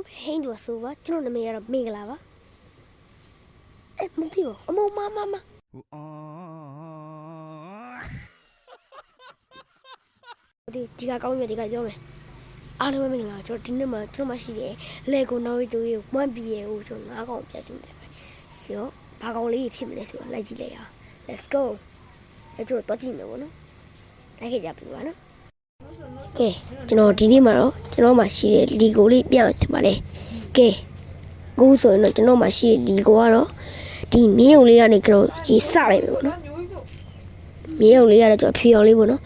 ပဲဟင်းတို့ဆိုပါကျွန်တော်နာမည်ကတော့မင်္ဂလာပါမသိဘူးအမောမဒီကကောင်းမြတ်ဒီကပြောမယ်အားလုံးပဲမင်္ဂလာကျွန်တော်ဒီနေ့မှာကျွန်တော်မှရှိတယ်လေကိုနော်ရီတူကိုဝမ်ပီရဲ့ကိုကျွန်တော်၅កောင်ပြချင်တယ်ပဲဆိုတော့ဘာကောင်လေးဖြစ်မလဲဆိုတော့လိုက်ကြည့်လိုက်ရအောင် let's go ကျွန်တော်တော့ကြည့်မယ်ပေါ့နော်လိုက်ခဲ့ကြပြီပါနော်ကဲကျွန်တော်ဒီနေ့မှာတော့ကျွန်တော်မှရှိတဲ့လီကိုလေးပြမယ်ထင်ပါလေကဲအခုဆိုရင်တော့ကျွန်တော်မှရှိတဲ့လီကိုကတော့ဒီမြေုံလေးကနေကျွန်တော်ရေစလိုက်ပြီပေါ့နော်မြေုံလေးကတော့ကျွန်တော်ဖြေအောင်လေးပေါ့နော်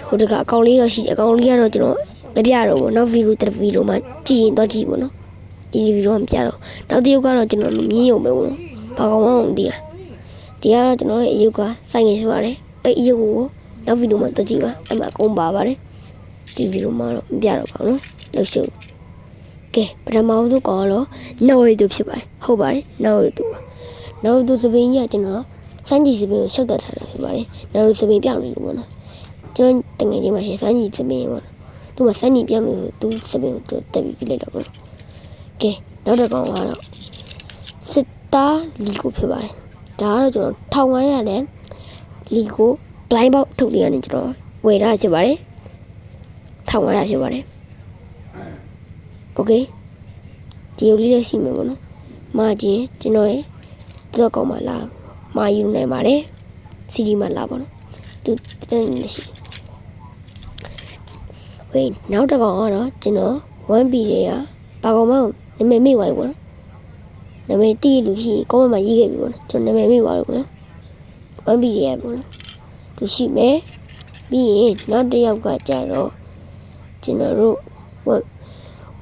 ဟိုတကအကောင်လေးတော့ရှိတယ်အကောင်လေးကတော့ကျွန်တော်မပြတော့ဘူးနောက်ဗီဒီယိုတစ်ဗီဒီယိုမှာကြည့်ရင်တော့ကြည့်ပေါ့နော်ဒီဗီဒီယိုမပြတော့နောက်တစ်ရုပ်ကတော့ကျွန်တော်မြေုံပဲပေါ့နော်ဘာကောင်မှမသိတာဒီကတော့ကျွန်တော်ရဲ့အရုပ်ကစိုက်ငယ်ရှိပါတယ်အဲ့အရုပ်ကိုနောက်ဗီဒီယိုမှာတော့ကြည့်ပါအဲ့မှာအကုန်ပါပါတယ်ဒီဗီဒီယိုမှာတော့မပြတော့ပါဘူးနော်လောက်ရှုပ်ကဲပထမဆုံးကတော့နော်ရီတူဖြစ်ပါတယ်ဟုတ်ပါတယ်နော်ရီတူပါနော်ရီတူစပင်းကြီးကကျွန်တော်စမ်းကြည့်စပင်းကိုရှုပ်တတ်ထားတာဖြစ်ပါတယ်နော်ရီစပင်းပြောင်းနေလို့ပေါ့နော်ကျွန်တော်တငယ်ချင်းမှာရှိစမ်းကြည့်စပင်းပေါ့နော်သူကစမ်းကြည့်ပြောင်းနေလို့သူစပင်းကိုတက်ပြီးပြလိုက်တော့ပေါ့နော်ကဲနောက်တစ်ကောင်ကတော့စစ်တာလီကိုဖြစ်ပါတယ်ဒါကတော့ကျွန်တော်1500နဲ့လီကို blind box ထုတ်ရနေကျွန်တော်ဝယ်ထားဖြစ်ပါတယ်1500ဖြစ်ပါတယ်โอเคဒီလိုလေးလေးရှိမယ်ပေါ့နော်မာဂျင်ကျွန်တော်ရဲ့ဒီကောင်မှလာမာယူနိုင်ပါတယ်စီဒီမှလာပေါ့နော်သူတင်းနေရှိဝေးနောက်တစ်ကောင်ကတော့ကျွန်တော် 1B တွေကဘာကောင်မှနာမည်မေ့သွားပြီပေါ့နော်နာမည်တည်လို့ရှိရင်ကောမမှာရေးခဲ့ပြီပေါ့နော်ကျွန်တော်နာမည်မေ့သွားလို့ပေါ့နော် 1B တွေပေါ့နော်သူရှိမယ်ပြီးရင်နောက်တစ်ယောက်ကကြတော့ကျွန်တော်တို့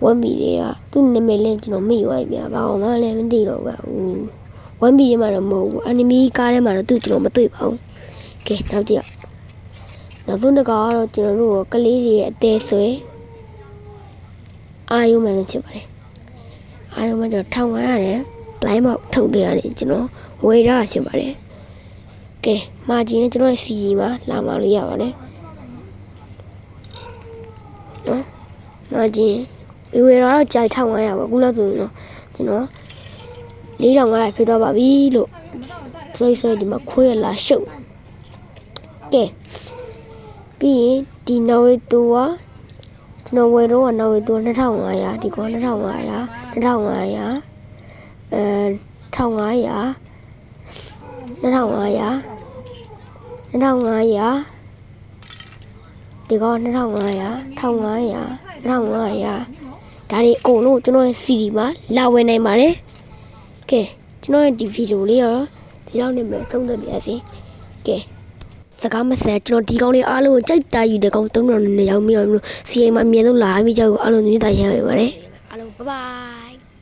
1B တွေကသူ့နာမည်လည်းကျွန်တော်မေ့သွားပြီဗျာဘာကောင်မှလည်းမသိတော့ဘူး1B ထဲမှာတော့မဟုတ်ဘူးအနီမီကားထဲမှာတော့သူ့ကျွန်တော်မတွေ့ပါဘူးကဲနောက်တစ်ယောက်နောက်ဆုံးတစ်ကောင်ကတော့ကျွန်တော်တို့ကလေးတွေရဲ့အသေးဆွဲအာယုံမှန်ဖြစ်ပါတယ်အာယုံမှကျွန်တော်1500နဲ့ blind box ထုတ်တယ်ရတယ်ကျွန်တော်ဝယ်ထားဖြစ်ပါတယ်ကဲမာဂျင်နဲ့ကျွန်တော်ရဲ့ CD မှာလာမလို့ရပါတယ်နော်မာဂျင်ဝယ်တော့ကြိုက်1500ပါခုလောက်ဆိုရင်တော့ကျွန်တော်4500ဖြစ်သွားပါပြီလို့ဆိုဒီမှာခွေးလာရှုပ်ကဲပြီးရင်ဒီနော်ဝေတူကကျွန်တော်ဝယ်တော့နော်ဝေတူ2500ဒီကော2500 1500 ဒီကော2500 ဒါတွေအကုန်လုံးကျွန်တော်ရဲ့ CD မှာလာဝယ်နိုင်ပါတယ်ကဲကျွန်တော်ရဲ့ဒီဗီဒီယိုလေးရောဒီလောက်နေမယ်ဆုံးသက်ပါစေကဲစကားမဆက်ကျွန်တော်ဒီကောင်းလေးအားလုံးကိုကြိုက်တာယူတဲ့ကောင်း300နဲ့ရောက်ပြီးတော့စီအိမ်မှာအမြဲဆုံးလာပြီးကြောက်အားလုံးမြင်တာရရပါတယ်အားလုံးဘိုင်ဘိုင်